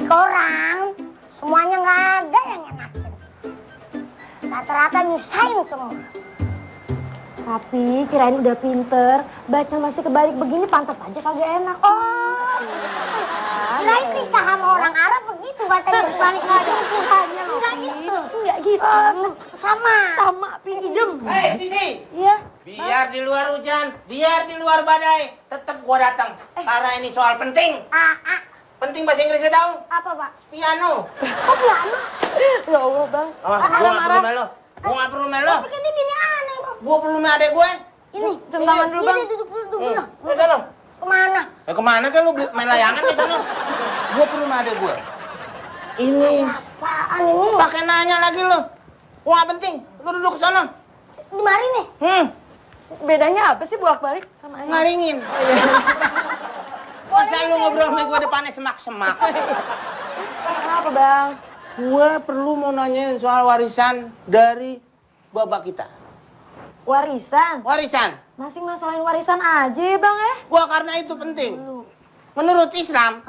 bagi ke orang, semuanya nggak ada yang enakin. Rata-rata nyusahin semua. Tapi kirain udah pinter, baca masih kebalik begini pantas aja kagak enak. Oh, kirain nikah sama orang Arab begitu bacanya kebalik aja. Enggak gitu. Enggak gitu. Sama. Sama idem. Hei Sisi, Iya. biar di luar hujan, biar di luar badai, tetap gua datang. Karena ini soal penting. Penting bahasa Inggrisnya tahu? Apa, Pak? Piano. Kok piano? Ya Allah, Bang. Gua nggak perlu melo. Gua nggak perlu melo. Tapi kan ini gini aneh, Bang. Gua perlu sama adek gue. Ini, Cium tangan dulu, Bang. Ini duduk dulu. Lu sana. Kemana? Kemana kan lu main layangan di sana? Gua perlu sama adek gue. Ini. Apaan ini? Pakai nanya lagi lu. Gua nggak penting. Lu duduk ke sana. Di mari nih. Bedanya apa sih bolak-balik sama ini? Ngalingin. Masa lu ngobrol sama gue depannya semak-semak? Kenapa, Bang? Gue perlu mau nanyain soal warisan dari bapak kita. Warisan? Warisan. Masih masalahin warisan aja ya, Bang ya? Gua karena itu penting. Menurut Islam,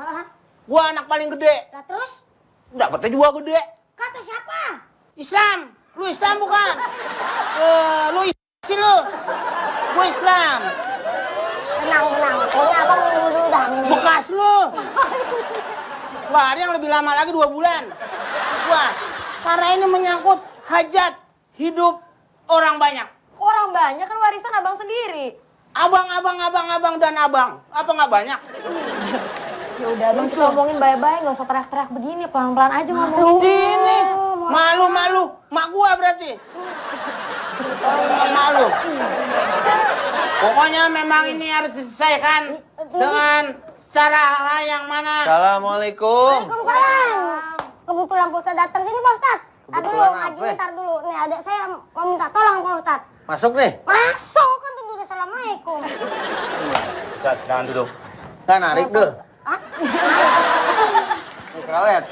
gua anak paling gede. Nah, terus? Dapatnya juga gede. Kata siapa? Islam. Lu Islam bukan? Lu sih lu. Gua Islam. Tenang. Pokoknya abang dulu dah. Bekas lu. Wah, ada yang lebih lama lagi 2 bulan. Wah, karena ini menyangkut hajat hidup orang banyak. Orang banyak kan warisan abang sendiri. Abang, dan abang. Apa nggak banyak? Ya udah, Bang, kita ngomongin baik-baik, nggak usah teriak-teriak begini, pelan-pelan aja ngomongin. Ini malu. Mak gua berarti. Malu. Pokoknya memang ini harus diselesaikan dengan cara yang mana. Assalamualaikum. Waalaikumsalam. Kebetulan Pak Ustadz datang sini, Pak Ustadz. Tar dulu, Kebetulan ngaji apa? ntar dulu. Nih, adik saya mau minta tolong, Pak Ustadz. Masuk nih. Masuk kan tentu assalamualaikum. Ustaz, jangan duduk. Kan narik deh. Hah? Mikrolet.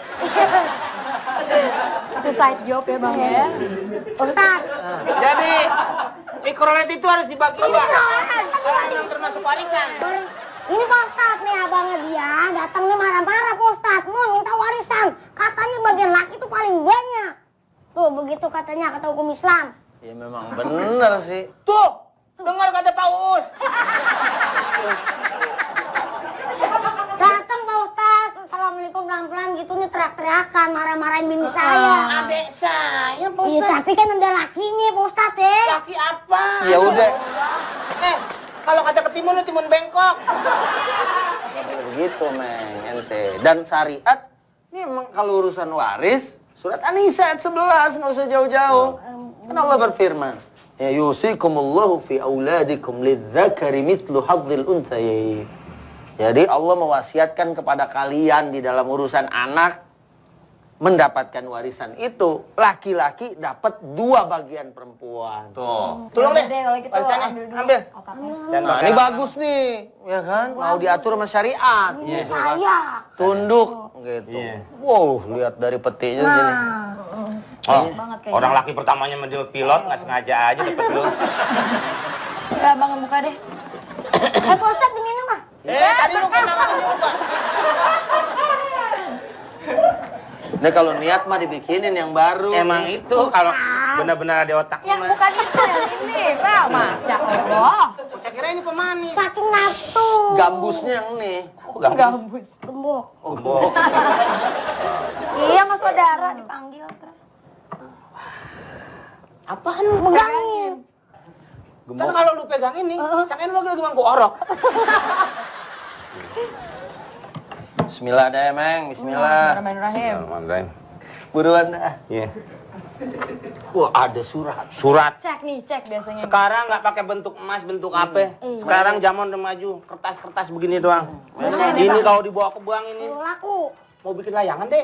Itu side job ya, Bang ya. Ustadz. Jadi mikrolet itu harus dibagi dua. Mikrolet. Kalau yang termasuk warisan. Ini Pak Ustadz nih, abangnya dia datang nih marah-marah Pak Ustadz. Mau minta warisan. Katanya bagian laki itu paling banyak. Tuh, begitu katanya, kata hukum Islam. Ya memang bener sih. Tuh, dengar kata Pak Uus. Datang Pak Ustadz, assalamualaikum pelan-pelan gitu nih teriak-teriakan, marah-marahin bini saya. Adek saya, Pak Iya, Ustaz. tapi kan ada lakinya Pak Ustadz ya. Laki apa? Ya udah. Kalau kata ketimun, lu timun bengkok. Gak boleh begitu, Meng. Ente. Dan syariat, ini emang kalau urusan waris, surat An-Nisa ayat 11, nggak usah jauh-jauh. Kan Allah berfirman, ya yusikumullahu fi auladikum lidzakari mithlu hadzil unthayayn. Jadi Allah mewasiatkan kepada kalian di dalam urusan anak mendapatkan warisan itu, laki-laki dapat 2 bagian perempuan. Tuh. Tolong deh, Kalau gitu warisannya. ambil dulu Ambil. otaknya. Dan Nah, ini bagus nih, ya kan? Mau diatur sama syariat. Ini gitu kan. saya. Tunduk gitu. Wow, lihat dari petinya sini. Oh, banget kayaknya. orang laki pertamanya menjadi pilot, nggak sengaja aja dapet lu. Ya, Bang, buka deh. Pak Ustadz diminum ah. Tadi lu kan namanya nyoba. Ini kalau niat mah dibikinin yang baru. Emang itu kalau benar-benar ada otaknya Yang mah. bukan itu, yang ini, Bang. Masya Allah. Saya kira ini pemanis. Saking nafsu. Gambusnya yang nih. Gambus. Gembok. Oh, gembok. Iya, sama saudara dipanggil terus. Apaan? Megangin. Kan kalau lu pegang ini, sangkain lu lagi mangkuk orok. Bismillah deh, Meng. Bismillah. Bismillahirrahmanirrahim. Buruan dah. Iya. Wah, ada surat. Surat. Cek nih, cek biasanya. Sekarang nggak pakai bentuk emas, bentuk apa? Sekarang zaman udah maju, kertas-kertas begini doang. Ini kalau dibawa ke bank ini Laku. mau bikin layangan deh.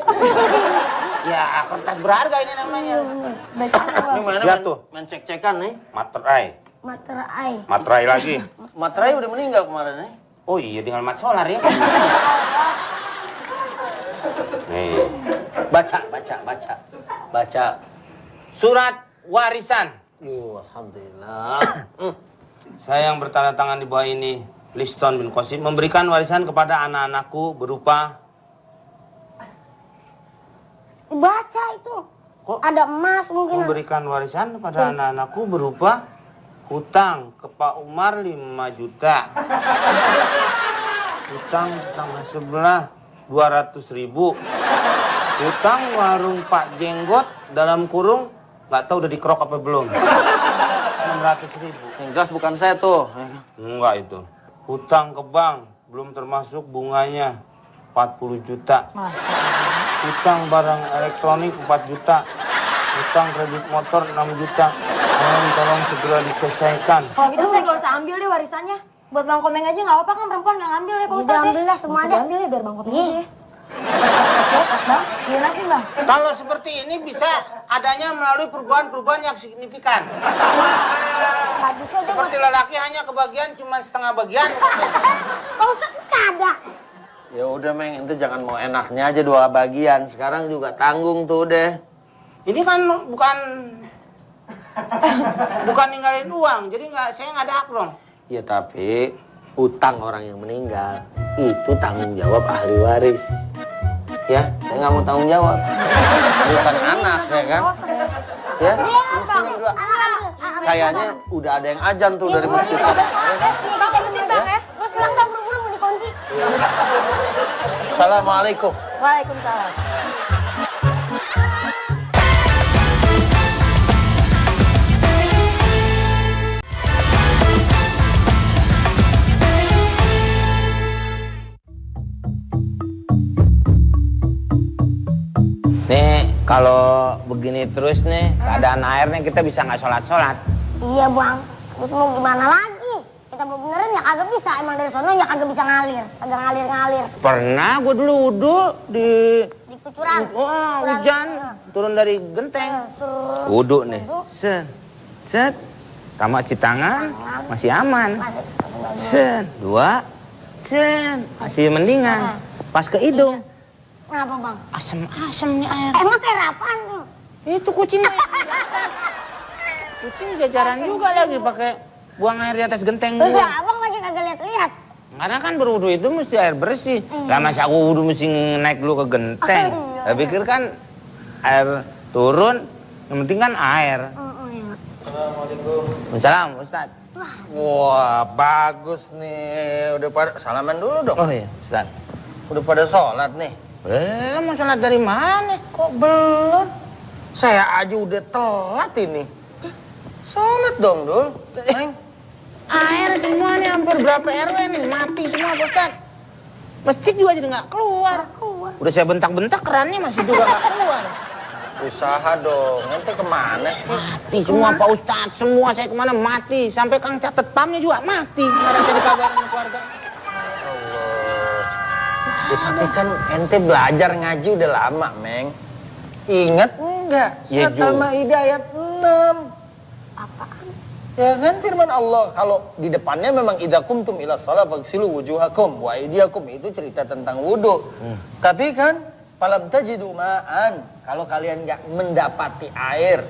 Ya, kertas berharga ini namanya. Baca apa, Bang? Ini mana Lihat tuh. main cek-cekan nih. Materai. Materai. Materai lagi. Materai udah meninggal kemarin nih. Oh iya, tinggal mat solar ya. Nih, Baca. surat warisan. Alhamdulillah. Saya yang bertanda tangan di bawah ini, Liston bin Qasim, memberikan warisan kepada anak-anakku berupa Baca itu. Kok Ada emas mungkin. memberikan warisan kepada anak-anakku berupa hutang ke Pak Umar 5 juta. Hutang tetangga sebelah 200.000. Hutang warung Pak Jenggot dalam kurung nggak tahu udah dikerok apa belum. 600.000. Yang jelas bukan saya tuh. Enggak itu. Hutang ke bank belum termasuk bunganya 40 juta. Hutang barang elektronik 4 juta. Hutang kredit motor 6 juta. Tolong segera diselesaikan. Kalau gitu saya nggak usah ambil deh warisannya. Buat Bang Komeng aja nggak apa-apa kan perempuan nggak ngambil ya Pak Udah Ustadz. ambil lah semuanya. Ambil ya biar Bang Komeng aja ya. Bang, gimana sih Bang? Kalau seperti ini bisa adanya melalui perubahan-perubahan yang signifikan. Nggak bisa deh. Seperti lelaki hanya kebagian cuma setengah bagian. Pak Ustadz bisa ada. Ya udah Meng, ente jangan mau enaknya aja 2 bagian. Sekarang juga tanggung tuh deh. Ini kan bukan ninggalin uang, jadi saya nggak ada hak dong. Ya tapi utang orang yang meninggal itu tanggung jawab ahli waris. Ya, saya nggak mau tanggung jawab. Bukan anak ya kan? Ya, ini sini dua. Kayaknya udah ada yang ajan tuh dari masjid sana. Bang, terusin Bang ya. Gue pulang dong, buru-buru mau dikunci. Assalamualaikum. Waalaikumsalam. Nih, kalau begini terus nih, keadaan airnya kita bisa nggak sholat-sholat. Iya bang, terus mau gimana lagi? Kita mau beneran ya kagak bisa, emang dari sono ya kagak bisa ngalir. Kagak ngalir-ngalir. Pernah gue dulu wudhu di Di kucuran. hujan, turun dari genteng. Wudhu nih, set, set, tamat cuci tangan, masih aman. Set, 2, set, masih mendingan. Pas ke hidung, Kenapa bang? asem-asem nih air. Emang kayak apaan tuh? Itu kucingnya. Kucing jajaran juga lagi pakai buang air di atas genteng Terus gua. ya abang lagi kagak lihat-lihat. Karena kan berwudu itu mesti air bersih. Lah masa aku wudu mesti naik dulu ke genteng. Iya. Saya pikir kan air turun, yang penting kan air. Iya. Assalamualaikum Ustaz. Wah, bagus nih. Udah pada salaman dulu dong. Oh iya Ustaz. Udah pada sholat nih. Mau sholat dari mana? Kok belum? Saya aja udah telat ini. Sholat dong, Dul. Neng. Air semua nih hampir berapa RW nih mati semua Pak Ustaz. Masjid juga jadi nggak keluar. Udah saya bentak-bentak kerannya masih juga nggak keluar. Usaha dong. Nanti kemana? Mati semua Pak Ustaz, semua saya kemana mati. Sampai Kang catet pamnya juga mati. Kemarin saya dikabarin sama keluarga. Ya, tapi kan ente belajar ngaji udah lama, Meng. Ingat enggak? Ya, Surat Ju. Al-Maidah ayat 6. Apaan? Ya kan firman Allah, kalau di depannya memang idza kumtum ila shalah faghsilu wujuhakum wa aydiyakum, itu cerita tentang wudu. Tapi kan falam tajidu ma'an, kalau kalian nggak mendapati air.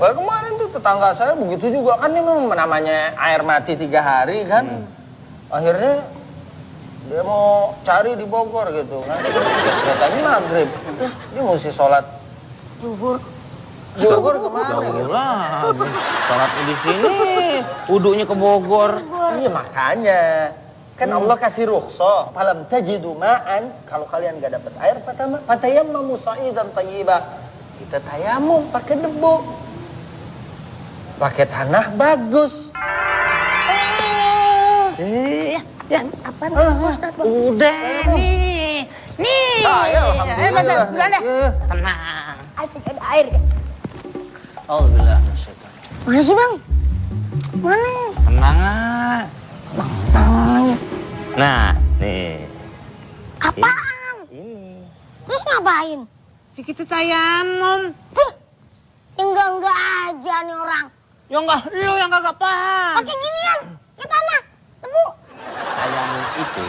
Wah, kemarin tuh tetangga saya begitu juga kan, ini memang namanya air mati 3 hari kan. Akhirnya dia mau cari di Bogor gitu kan. Katanya maghrib. Dia mesti sholat Bogor kemana gitu. Lagi sholat di sini, wudunya ke Bogor. Iya makanya. Kan Allah kasih rukhsah. Falam tajidu ma'an. Kalau kalian gak dapat air, fatayammamu sa'idan thayyibah. Kita tayamum pakai debu. Pakai tanah bagus. Ya, Apaan? udah nih. Nih. Alhamdulillah. Betul, deh. Tenang. Asik ada air kan? Alhamdulillah. Syaitan. Mana sih bang? Mana? Tenang ah. Nah, nih. Apaan? Ini. Terus ngapain? Si kita tayamum. Tuh, enggak aja nih orang. Ya enggak, lu yang kagak paham. Pakai ginian, ke tanah, debu. Tayamum itu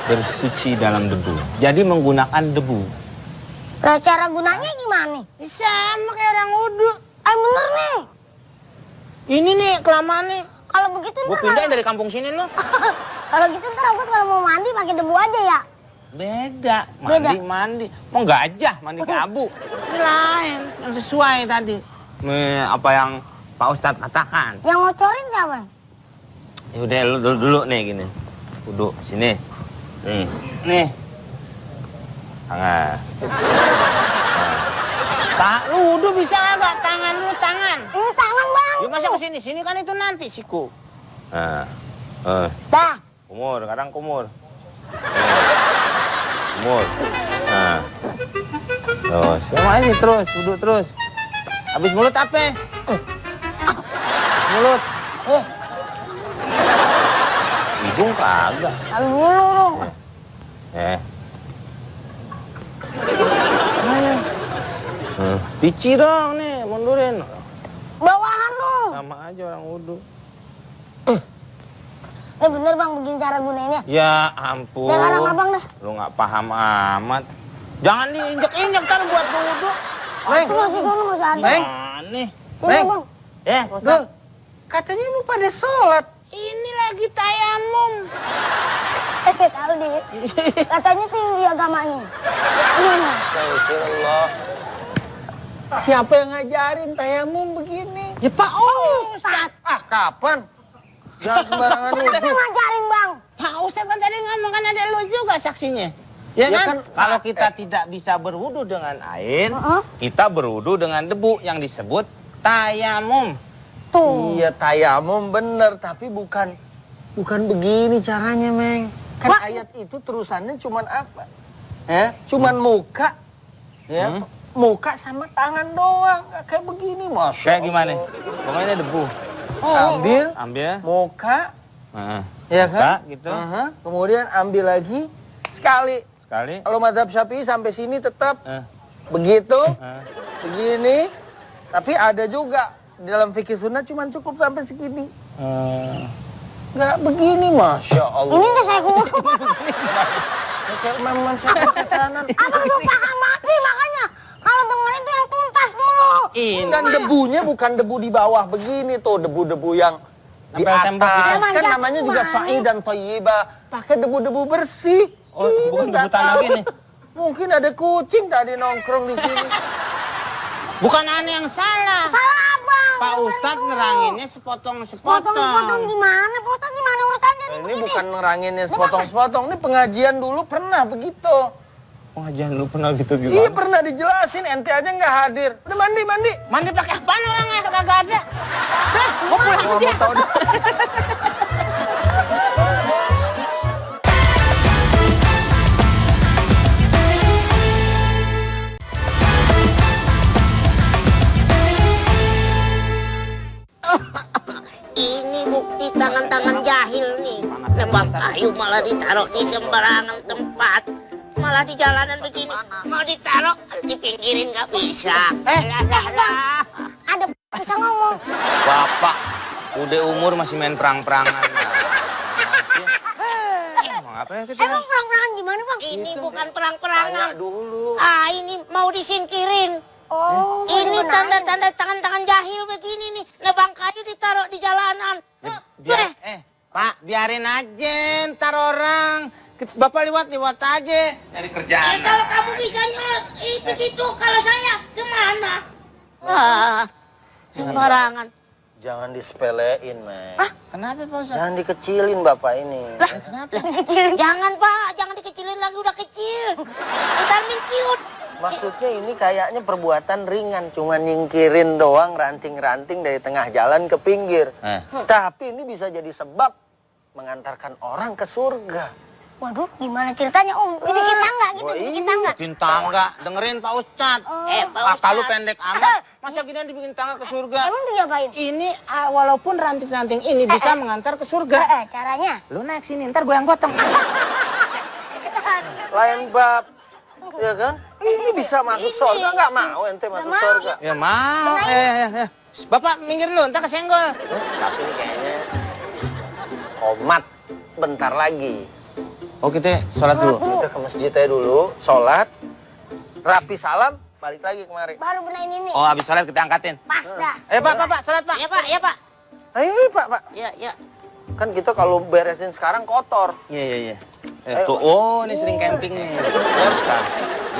bersuci dalam debu. Jadi menggunakan debu. Lah cara gunanya gimana? Sama kayak orang wudu. Bener nih. Ini nih kelamaan nih. Kalau begitu Gue ntar pindahin dari kampung sini lo. kalau gitu ntar aku kalau mau mandi pakai debu aja ya. Beda. Mandi. Mau gajah mandi ke abu. Ini lain. Yang sesuai tadi. Apa yang Pak Ustadz katakan. Yang ngocorin siapa? Yaudah lu dulu nih gini. Duduk sini. Nih. Tangan. Tak lu udah bisa nggak? Tangan lu tangan. Ini tangan bang. Ya masa kesini? Sini kan itu nanti siku. Nah. Dah. Kumur, kadang kumur. Kumur. Nah. Terus, sama aja terus, duduk terus. Habis mulut apa? Mulut. Hidung kagak. Lalu dulu. Pici dong nih, mundurin. Bawahan lu. Sama aja orang wudhu. Ini bener bang begini cara gunainnya. Ya ampun. Sekarang abang dah. Lu nggak paham amat. Jangan diinjek-injek ntar buat wudhu. Meng, Itu masih sono masih ada. Meng. Aneh. Sini Meng. bang. Duh, katanya mau pada sholat. Ini lagi tayamum. Tahu deh. Katanya tinggi agamanya. Astagfirullah. Siapa yang ngajarin tayamum begini? Ya Pak Ustadz. Ah, kapan? Jangan sembarangan Siapa nuduh. ngajarin bang? Pak Ustadz kan tadi ngomong kan ada lu juga saksinya. Ya, Ya kan? kan, Kalau kita tidak bisa berwudu dengan air, kita berwudu dengan debu yang disebut tayamum. Tuh. Iya, tayamum bener, tapi bukan begini caranya, Meng. Kan Wah. ayat itu terusannya cuman apa? Ya, cuman muka. Ya, muka sama tangan doang. Nggak kayak begini, Masya Kayak gimana? Allah. Pokoknya debu. Ambil Ambil. muka, Nah, ya kan? muka, gitu. Kemudian ambil lagi sekali. Sekali. Kalau mazhab Syafi'i sampai sini tetap Eh, begitu, eh. begini. Tapi ada juga di dalam fikih sunnah cuman cukup sampai segini. Nggak begini, Masya Allah. Ini udah saya kumpul. Kayak memang setan-setanan. Abang suka amat sih makanya. Kalau dengerin tuh yang tuntas dulu. Ini. Dan debunya bukan debu di bawah begini tuh, debu-debu yang di Nempel tembok gitu. atas. Emang Kan jatuh namanya juga banget. sa'i dan thayyibah. Pakai debu-debu bersih. Oh, Ini bukan nggak debu tanah tahu. gini. Mungkin ada kucing tadi nongkrong di sini. Bukan aneh yang salah. Salah abang. Pak Ustadz neranginnya sepotong-sepotong. Potong-potong gimana? Pak Ustadz gimana urusannya nih? Ini bukan neranginnya sepotong-sepotong. Ini pengajian dulu pernah begitu. Pengajian lu pernah gitu Iya gimana? pernah dijelasin, ente aja nggak hadir. Udah mandi. Mandi pakai apaan orangnya kagak ada. Dah, mau pulang Gua aja. mau tahu deh. Ini bukti tangan-tangan jahil nih. Lebah kayu malah ditaruh di sembarangan tempat. Malah di jalanan begini. Mau ditaruh di pinggirin nggak bisa. Lah. Ada bisa ngomong. Bapak, udah umur masih main perang-perangan. Mau apa ya kita? Emang perang-perangan gimana bang? Ini bukan perang-perangan. Tanya dulu. Ah, ini mau disingkirin. Oh, Ini benar. tanda-tanda tangan-tangan jahil begini nih. Nebang kayu ditaruh di jalanan. Sudah. Pak, biarin aja ntar orang. Bapak lewat aja. Dari kerjaan. Kalau kamu bisa begitu, kalau saya gimana? Ah, sembarangan. Jangan disepelein, Meng. Kenapa Pak Ustadz? Jangan dikecilin Bapak ini. Jangan Pak, jangan dikecilin lagi, udah kecil. Ntar menciut. Maksudnya ini kayaknya perbuatan ringan. Cuma nyingkirin doang ranting-ranting dari tengah jalan ke pinggir. Tapi ini bisa jadi sebab mengantarkan orang ke surga. Waduh, gimana ceritanya om? Dibikin tangga gitu, Oh, dibikin iya. tangga. Bikin tangga, dengerin Pak Ustadz. Pak Mata lu Ustadz. pendek amat. Masa gini dibikin tangga ke surga? Emang diapain? Ini walaupun ranting-ranting ini bisa mengantar ke surga. Caranya? Lu naik sini, ntar gue yang potong. Lain bab. Ya kan? Ini bisa masuk surga. Nggak mau ente masuk surga. Ya mau. Bapak minggir dulu, ntar kesenggol. Tapi ini kayaknya komat bentar lagi. Oh kita sholat dulu. Kita ke masjidnya dulu, sholat, rapi salam, balik lagi kemari. Baru benain ini. Oh habis sholat kita angkatin. Pas dah. Pak, sholat Pak. Ya Pak, ya Pak. Ayo Pak. Ya, ya. Kan kita kalau beresin sekarang kotor. Iya. Tuh, oh ini sering camping nih.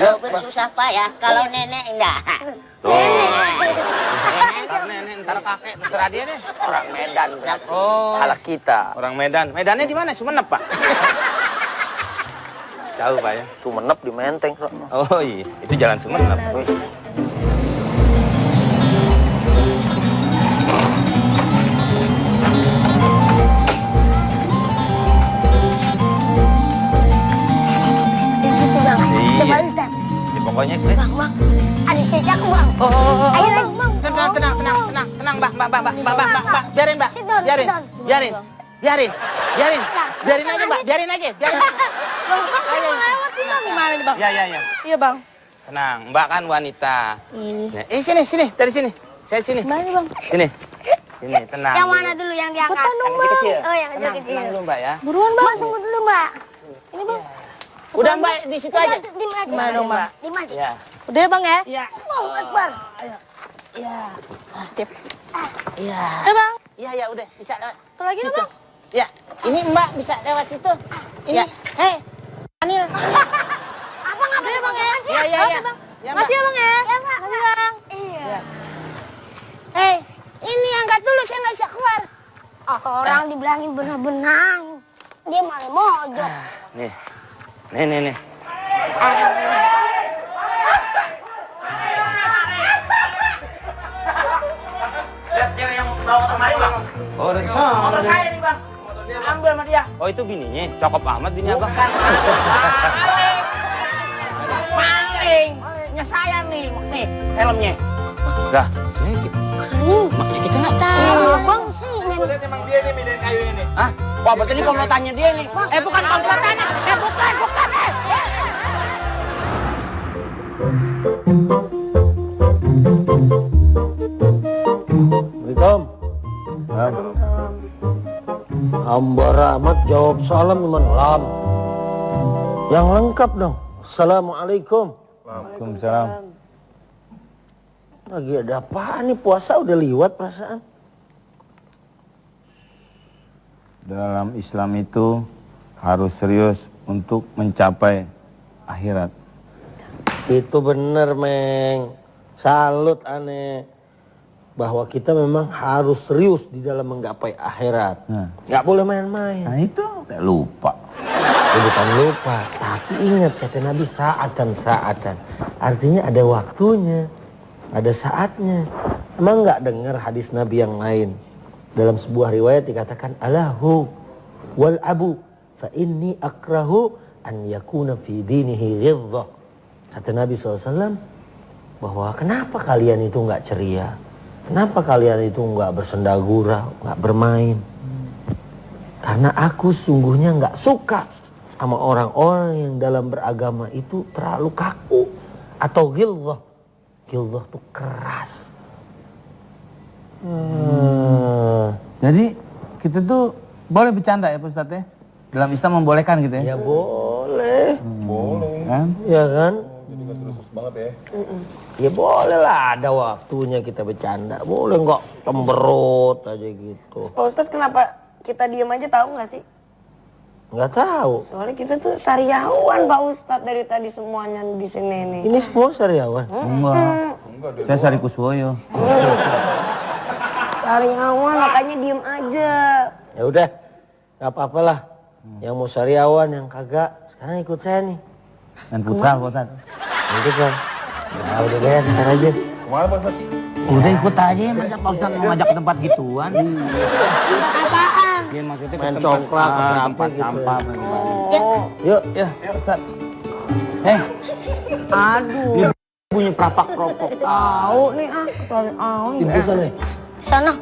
Lo bersusah payah kalau nenek enggak. Ntar nenek, ntar kakek, terserah dia deh. Orang Medan. Oh, Salah kita. orang Medan. Medannya di mana? Sumenep, Pak? Jauh, Pak ya? Sumenep di Menteng. Oh iya, itu jalan Sumenep. Gitu bang. Iya. Coba Ustaz. Ya, pokoknya Bang, ada cecak bang. Ayo lagi bang. tenang, Mbak. Biarin, Mbak. Sit down, Biarin. sit down. Biarin aja, Mbak. Biarin aja. Gimana nih bang? Ya. Iya bang. Tenang, Mbak kan wanita. Nah, sini, dari sini. Saya sini. Mana nih bang? Sini, tenang. Yang mana dulu yang diangkat? Cepetan dong, Yang kecil. Oh yang Tenang kecil-kecil. dulu, Mbak ya. Buruan bang. Mbak tunggu dulu mbak. Ini bang. Udah, Mbak, di situ aja. Di mana Gimana dong, Mbak? Di mana? Ya. Udah ya bang ya? Iya. Allahu Akbar. Sip. Iya. Udah bang. Iya, udah. Bisa lewat. Satu lagi nih bang. Ya, ini Mbak bisa lewat situ. Ini. Hei, Anil. Abang apa Udah ya bang ya? Iya. Oke, bang. Ya, Mbak. Makasih ya bang ya? Ya mbak. Makasih bang. Iya. Hei, ini angkat dulu, saya nggak bisa keluar. Orang dibilangin benar-benar. Dia malah mojok. Nih. Lihat cewek yang bawa kemari bang. Oh, dari sana. Motor saya nih bang. Ambil sama dia. Oh, itu bininya. Cakep amat bini abang. Bukan maling. Malingnya saya nih helmnya. Lah, kita nggak tahu. Bang sih. Lihat emang dia nih medan kayu ini. Hah? Wah berarti ini komplotannya dia nih. Bukan komplotannya. Bukan. Assalamualaikum. Waalaikumsalam. Hamba Rahmat jawab salam iman lam. Yang lengkap dong. Assalamualaikum. Waalaikumsalam. Lagi ada apaan nih, puasa udah liwat perasaan. Dalam Islam itu harus serius untuk mencapai akhirat. Itu bener, Meng. Salut aneh. Bahwa kita memang harus serius di dalam menggapai akhirat. Nggak boleh main-main. Nah itu kayak lupa. Bukan lupa, tapi ingat kata Nabi saatan. Artinya ada waktunya, ada saatnya. Emang nggak dengar hadis Nabi yang lain? Dalam sebuah riwayat dikatakan alahu wal abu fa inni akrahu an yakuna fi dinihi ghiddah. Kata Nabi SAW bahwa kenapa kalian itu nggak ceria? Kenapa kalian itu nggak bersendagura, nggak bermain? Karena aku sungguhnya nggak suka sama orang-orang yang dalam beragama itu terlalu kaku atau ghilzah. Ghilzah tuh keras. Jadi kita tuh boleh bercanda ya Pak Ustadz ya? Dalam Islam membolehkan gitu ya? Ya boleh. Kan? Ya kan? Ya boleh lah, ada waktunya kita bercanda. Boleh nggak temberut aja gitu. Pak Ustadz kenapa kita diem aja tahu nggak sih? Nggak tahu. Soalnya kita tuh sariawan Pak Ustadz dari tadi semuanya di sini nih. Ini semua sariawan. Enggak. Saya Sari Kuswoyo. Sariawan makanya diem aja. Ya udah, nggak apa-apa lah. Yang mau sariawan, yang kagak, sekarang ikut saya nih. Dan futsal Pak Ustadz. Ikut kan? Ya udah deh, ntar aja. Udah ikut aja, masa Pak Ustadz mau ngajak ke tempat gituan? Apaan? Iya maksudnya Main congklak, apa tempat gitu ya. sampah. Yuk. Ya, Ustadz. Aduh. Bunyi prapak-propok. Tahu nih Pintu sana. Sana.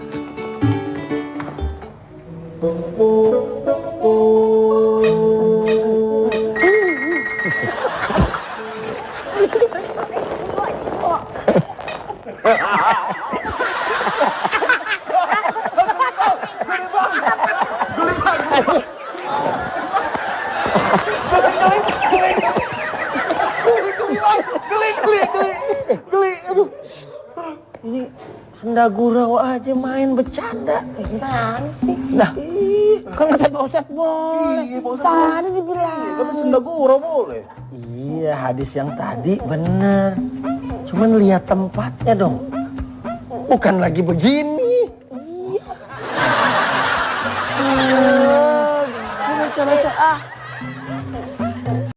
Senda gurau aja main bercanda. Gimana sih? Lah, kan kata Pak Ustadz boleh. Iya, Pak Ustadz Tadi dibilang. Kata senda gurau boleh. Iya, hadis yang tadi bener. Cuman lihat tempatnya dong. Bukan lagi begini. Iya. Coba.